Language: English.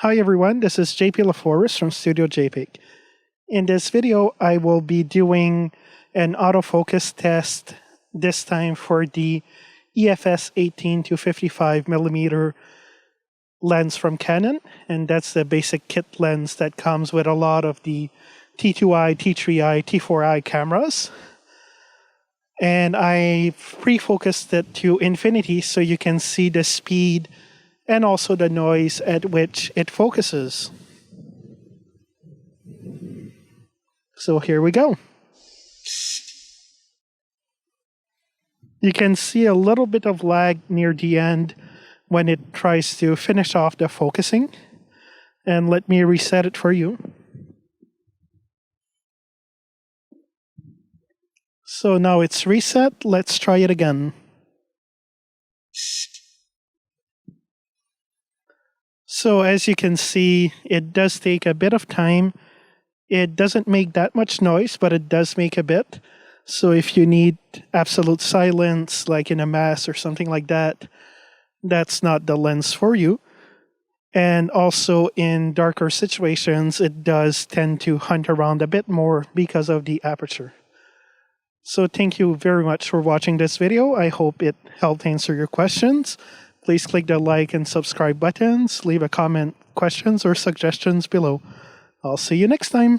Hi everyone, this is JP LaForest from Studio JPEG. In this video, I will be doing an autofocus test, this time for the EF-S 18 to 55mm lens from Canon, and that's the basic kit lens that comes with a lot of the T2i, T3i, T4i cameras. And I pre-focused it to infinity so you can see the speed and also the noise at which it focuses. So here we go. You can see a little bit of lag near the end when it tries to finish off the focusing. And let me reset it for you. So now it's reset. Let's try it again. So as you can see, it does take a bit of time. It doesn't make that much noise, but it does make a bit. So if you need absolute silence, like in a mass or something like that, that's not the lens for you. And also in darker situations, it does tend to hunt around a bit more because of the aperture. So thank you very much for watching this video. I hope it helped answer your questions. Please click the like and subscribe buttons, leave a comment, questions, or suggestions below. I'll see you next time.